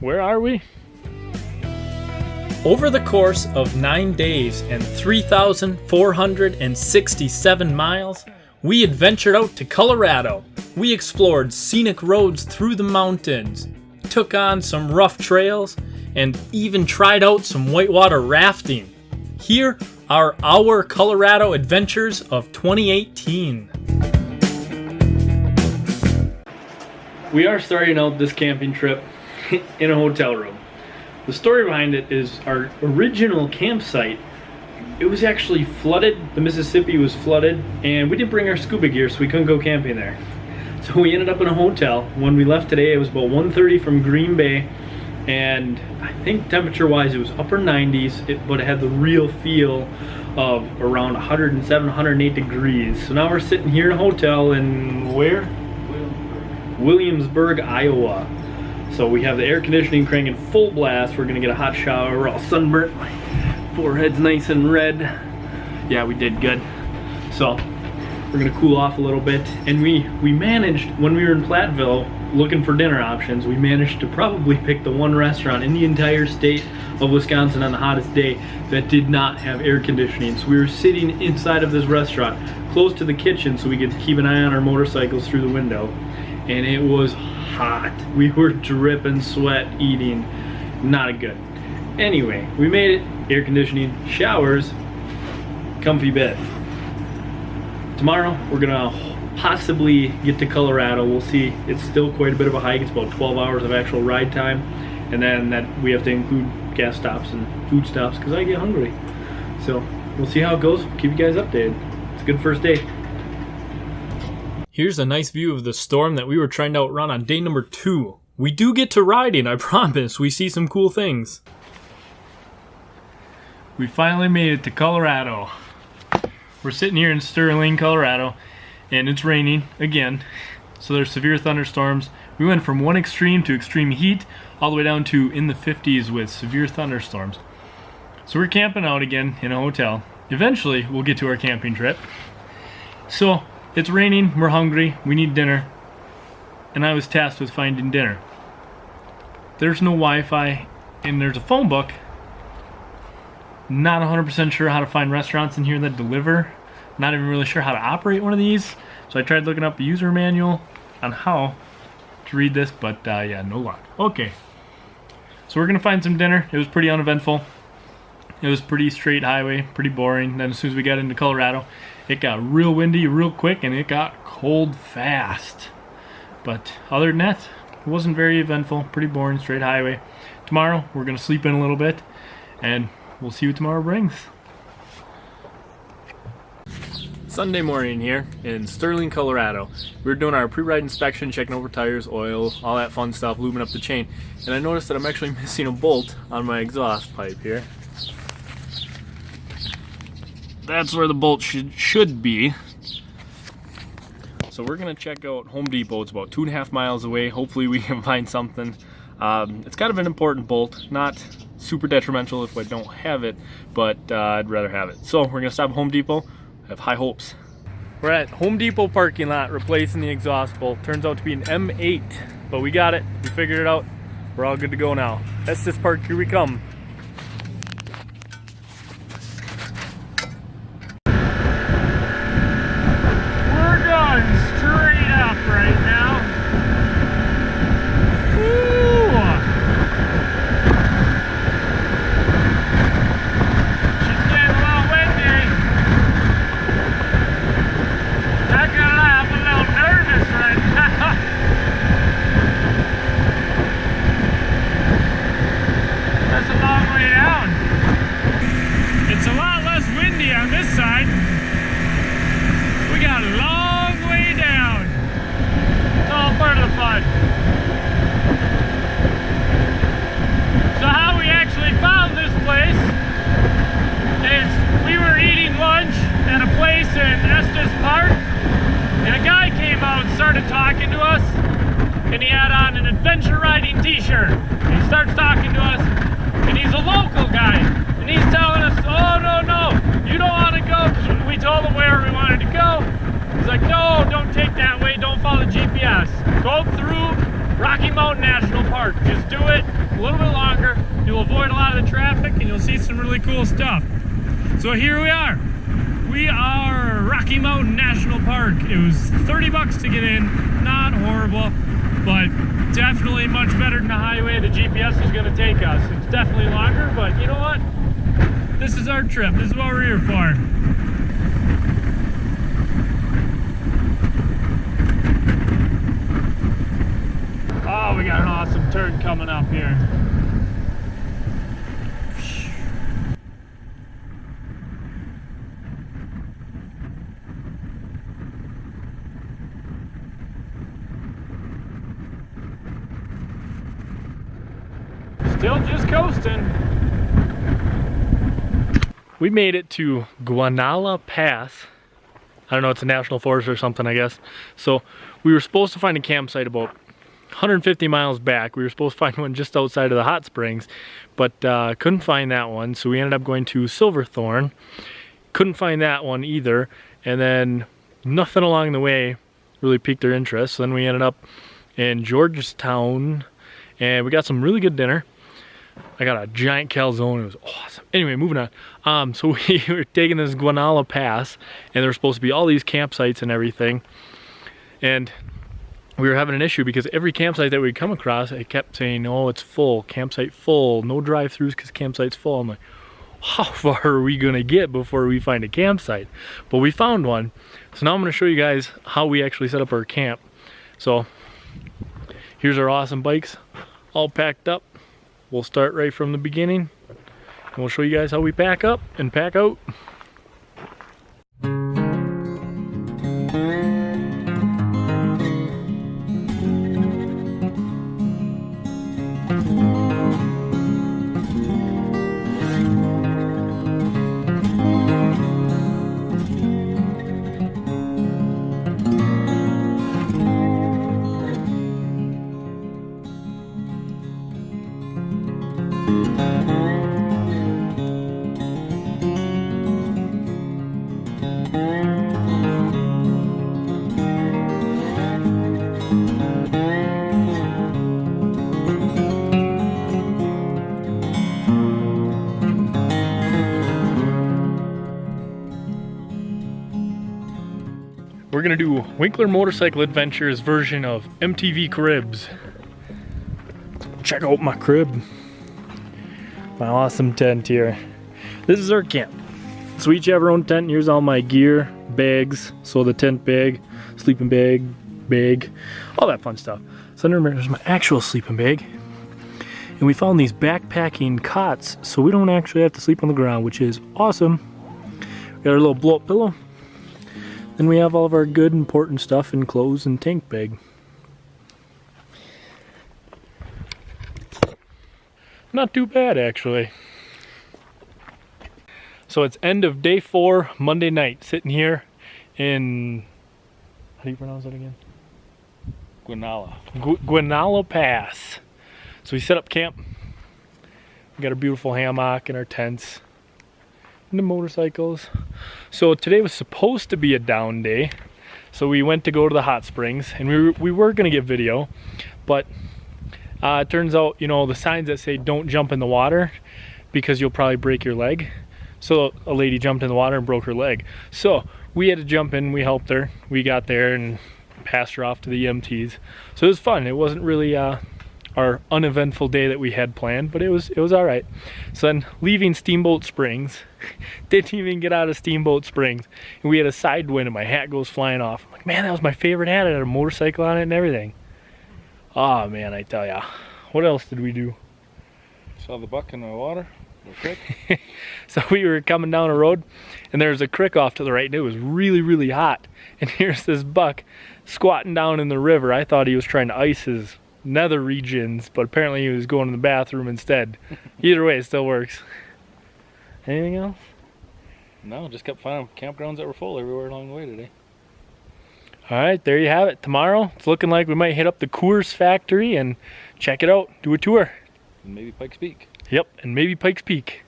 Where are we? Over the course of 9 days and 3,467 miles, we adventured out to Colorado. We explored scenic roads through the mountains, took on some rough trails, and even tried out some whitewater rafting. Here are our Colorado adventures of 2018. We are starting out this camping trip in a hotel room. The story behind it is our original campsite. It was actually flooded. The Mississippi was flooded, and we didn't bring our scuba gear, so we couldn't go camping there. So we ended up in a hotel. When we left today, it was about 1:30 from Green Bay, and I think temperature-wise it was upper 90s, but it had the real feel of around 107, 108 degrees. So now we're sitting here in a hotel in where? Williamsburg, Iowa. So we have the air conditioning cranking full blast. We're gonna get a hot shower. We're all sunburnt. My forehead's nice and red. Yeah, we did good. So we're gonna cool off a little bit. And we managed, when we were in Platteville looking for dinner options, we managed to probably pick the one restaurant in the entire state of Wisconsin on the hottest day that did not have air conditioning. So we were sitting inside of this restaurant, close to the kitchen, so we could keep an eye on our motorcycles through the window. And it was hot. We were dripping sweat eating. Not good. Anyway, we made it. Air conditioning, showers, comfy bed. Tomorrow we're gonna possibly get to Colorado. We'll see. It's still quite a bit of a hike. It's about 12 hours of actual ride time, and then that we have to include gas stops and food stops because I get hungry. So we'll see how it goes. Keep you guys updated. It's a good first day. Here's a nice view of the storm that we were trying to outrun on day number 2. We do get to riding, I promise. We see some cool things. We finally made it to Colorado. We're sitting here in Sterling, Colorado, and it's raining again. So there's severe thunderstorms. We went from one extreme to extreme heat all the way down to in the 50s with severe thunderstorms. So we're camping out again in a hotel. Eventually, we'll get to our camping trip. So it's raining, we're hungry, we need dinner, and I was tasked with finding dinner. There's no Wi-Fi, and there's a phone book. Not 100% sure how to find restaurants in here that deliver. Not even really sure how to operate one of these. So I tried looking up a user manual on how to read this, but yeah, no luck. Okay, so we're gonna find some dinner. It was pretty uneventful. It was pretty straight highway, pretty boring. Then as soon as we got into Colorado, it got real windy real quick and it got cold fast. But other than that, it wasn't very eventful, pretty boring, straight highway. Tomorrow, we're gonna sleep in a little bit and we'll see what tomorrow brings. Sunday morning here in Sterling, Colorado. We were doing our pre-ride inspection, checking over tires, oil, all that fun stuff, lubing up the chain. And I noticed that I'm actually missing a bolt on my exhaust pipe here. That's where the bolt should be. So we're gonna check out Home Depot. It's about 2.5 miles away. Hopefully we can find something. It's kind of an important bolt, not super detrimental if I don't have it, but I'd rather have it. So we're gonna stop at Home Depot. I have high hopes. We're at Home Depot parking lot replacing the exhaust bolt. Turns out to be an M8, but we got it. We figured it out. We're all good to go now. That's this park. Here we come. So how we actually found this place is we were eating lunch at a place in Estes Park, and a guy came out and started talking to us, and he had on an adventure riding t-shirt. He starts talking to us, and he's a local guy, and he's telling us, oh no, you don't want to go, because we told him where we wanted to go. He's like, no, don't take that way, don't follow GPS. Go through Rocky Mountain National Park. Just do it a little bit longer. You'll avoid a lot of the traffic and you'll see some really cool stuff. So here we are. We are Rocky Mountain National Park. It was 30 bucks to get in. Not horrible, but definitely much better than the highway the GPS is going to take us. It's definitely longer, but you know what? This is our trip. This is what we're here for. Oh, we got an awesome turn coming up here. Still just coasting. We made it to Guanella Pass. I don't know, it's a national forest or something, I guess. So we were supposed to find a campsite about 150 miles back. We were supposed to find one just outside of the hot springs, but couldn't find that one. So we ended up going to Silverthorne. Couldn't find that one either. And then nothing along the way really piqued our interest. So then we ended up in Georgetown and we got some really good dinner. I got a giant calzone. It was awesome. Anyway, moving on. So we were taking this Guanella Pass, and there were supposed to be all these campsites and everything. And we were having an issue because every campsite that we'd come across, it kept saying, "Oh, it's full. Campsite full. No drive-throughs because campsite's full." I'm like, how far are we gonna get before we find a campsite? But we found one. So now I'm gonna show you guys how we actually set up our camp. So here's our awesome bikes, all packed up. We'll start right from the beginning and we'll show you guys how we pack up and pack out. We're gonna do Winkler Motorcycle Adventures version of MTV Cribs. Check out my crib. My awesome tent here. This is our camp. So we each have our own tent. Here's all my gear, bags. So the tent bag, sleeping bag, all that fun stuff. So then there's my actual sleeping bag. And we found these backpacking cots, so we don't actually have to sleep on the ground, which is awesome. We got our little blow-up pillow. Then we have all of our good important stuff in clothes and tank bag. Not too bad, actually. So it's end of day 4, Monday night, sitting here in, how do you pronounce it again? Guanella. Guanella Pass. So we set up camp. We got a beautiful hammock and our tents and the motorcycles. So today was supposed to be a down day. So we went to go to the hot springs and we were gonna get video, but it turns out, you know, the signs that say don't jump in the water because you'll probably break your leg. So a lady jumped in the water and broke her leg. So we had to jump in, we helped her. We got there and passed her off to the EMTs. So it was fun. It wasn't really our uneventful day that we had planned, but it was all right. So then leaving Steamboat Springs, didn't even get out of Steamboat Springs, and we had a side wind and my hat goes flying off. I'm like, man, that was my favorite hat. I had a motorcycle on it and everything. Oh man, I tell ya. What else did we do? Saw the buck in the water. Okay. So we were coming down a road and there's a creek off to the right and it was really, really hot. And here's this buck squatting down in the river. I thought he was trying to ice his nether regions, but apparently he was going to the bathroom instead. Either way, it still works. Anything else? No, just kept finding campgrounds that were full everywhere along the way today. Alright, there you have it. Tomorrow, it's looking like we might hit up the Coors factory and check it out, do a tour. And maybe Pikes Peak. Yep, and maybe Pikes Peak.